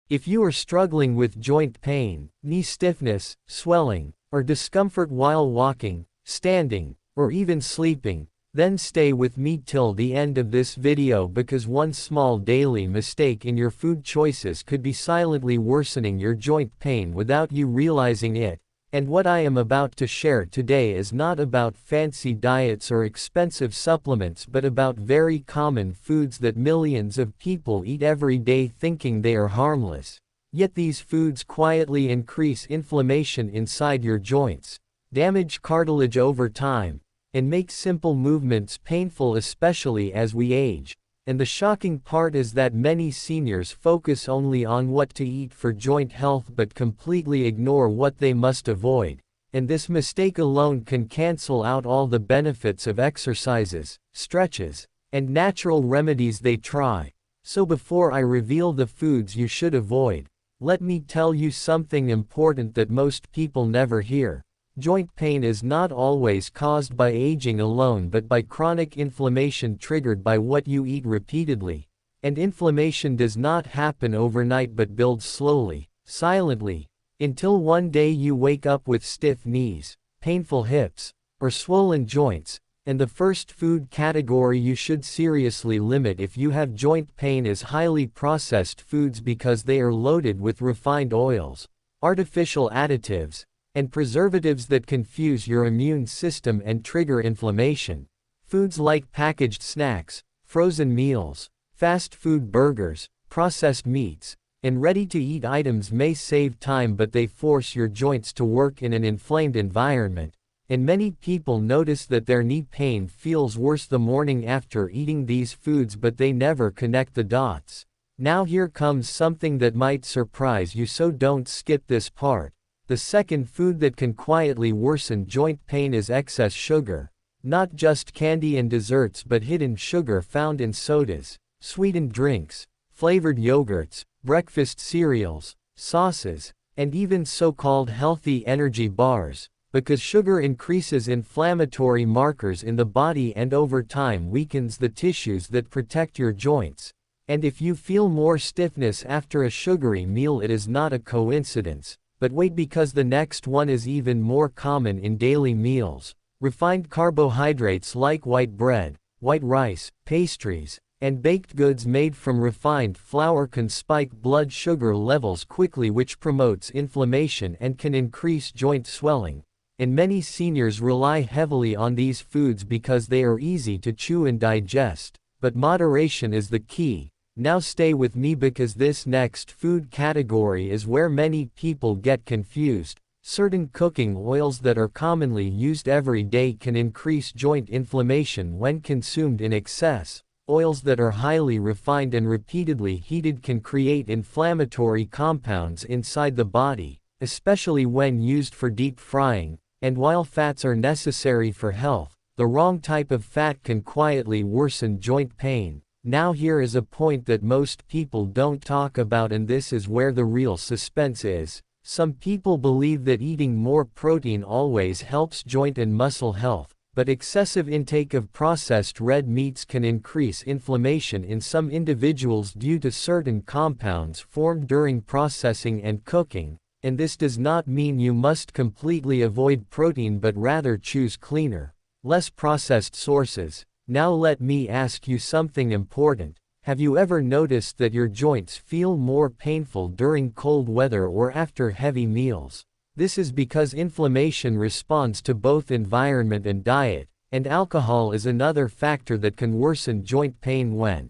If you are struggling with joint pain, knee stiffness, swelling, or discomfort while walking, standing, or even sleeping, then stay with me till the end of this video because one small daily mistake in your food choices could be silently worsening your joint pain without you realizing it. And what I am about to share today is not about fancy diets or expensive supplements but about very common foods that millions of people eat every day thinking they are harmless. Yet these foods quietly increase inflammation inside your joints, damage cartilage over time, and make simple movements painful especially as we age. And the shocking part is that many seniors focus only on what to eat for joint health but completely ignore what they must avoid. And this mistake alone can cancel out all the benefits of exercises, stretches, and natural remedies they try. So before I reveal the foods you should avoid, let me tell you something important that most people never hear. Joint pain is not always caused by aging alone but by chronic inflammation triggered by what you eat repeatedly. And inflammation does not happen overnight but builds slowly, silently, until one day you wake up with stiff knees, painful hips, or swollen joints. And the first food category you should seriously limit if you have joint pain is highly processed foods because they are loaded with refined oils, artificial additives, and preservatives that confuse your immune system and trigger inflammation. Foods like packaged snacks, frozen meals, fast food burgers, processed meats, and ready-to-eat items may save time but they force your joints to work in an inflamed environment. And many people notice that their knee pain feels worse the morning after eating these foods but they never connect the dots. Now here comes something that might surprise you, so don't skip this part. The second food that can quietly worsen joint pain is excess sugar. Not just candy and desserts but hidden sugar found in sodas, sweetened drinks, flavored yogurts, breakfast cereals, sauces, and even so-called healthy energy bars. Because sugar increases inflammatory markers in the body and over time weakens the tissues that protect your joints. And if you feel more stiffness after a sugary meal, it is not a coincidence. But wait, because the next one is even more common in daily meals. Refined carbohydrates like white bread, white rice, pastries, and baked goods made from refined flour can spike blood sugar levels quickly, which promotes inflammation and can increase joint swelling. And many seniors rely heavily on these foods because they are easy to chew and digest. But moderation is the key. Now stay with me because this next food category is where many people get confused. Certain cooking oils that are commonly used every day can increase joint inflammation when consumed in excess. Oils that are highly refined and repeatedly heated can create inflammatory compounds inside the body, especially when used for deep frying. And while fats are necessary for health, the wrong type of fat can quietly worsen joint pain. Now here is a point that most people don't talk about, and this is where the real suspense is. Some people believe that eating more protein always helps joint and muscle health, but excessive intake of processed red meats can increase inflammation in some individuals due to certain compounds formed during processing and cooking. And this does not mean you must completely avoid protein but rather choose cleaner, less processed sources. Now let me ask you something important. Have you ever noticed that your joints feel more painful during cold weather or after heavy meals? This is because inflammation responds to both environment and diet, and alcohol is another factor that can worsen joint pain when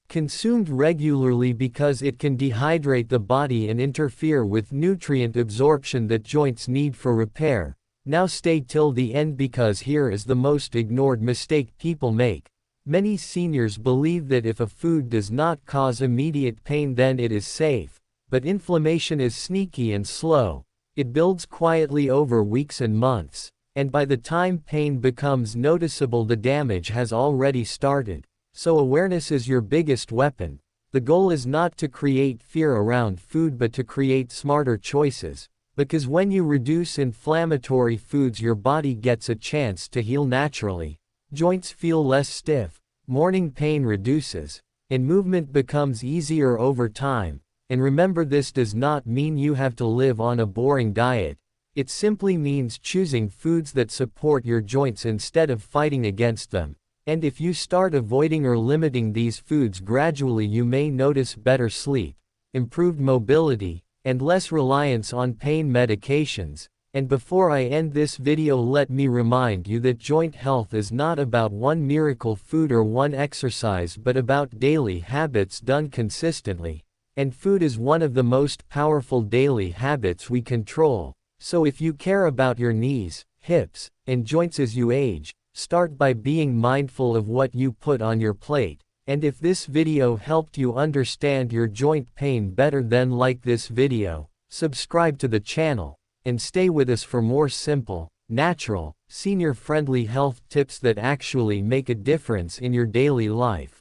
consumed regularly because it can dehydrate the body and interfere with nutrient absorption that joints need for repair. Now stay till the end because here is the most ignored mistake people make. Many seniors believe that if a food does not cause immediate pain then it is safe. But inflammation is sneaky and slow. It builds quietly over weeks and months, and by the time pain becomes noticeable the damage has already started. So awareness is your biggest weapon. The goal is not to create fear around food but to create smarter choices. Because when you reduce inflammatory foods your body gets a chance to heal naturally. Joints feel less stiff, morning pain reduces, and movement becomes easier over time. And remember, this does not mean you have to live on a boring diet. It simply means choosing foods that support your joints instead of fighting against them. And if you start avoiding or limiting these foods gradually, you may notice better sleep, improved mobility, and less reliance on pain medications. And before I end this video, let me remind you that joint health is not about one miracle food or one exercise, but about daily habits done consistently. And food is one of the most powerful daily habits we control. So if you care about your knees, hips, and joints as you age, start by being mindful of what you put on your plate. And if this video helped you understand your joint pain better, then like this video, subscribe to the channel, and stay with us for more simple, natural, senior-friendly health tips that actually make a difference in your daily life.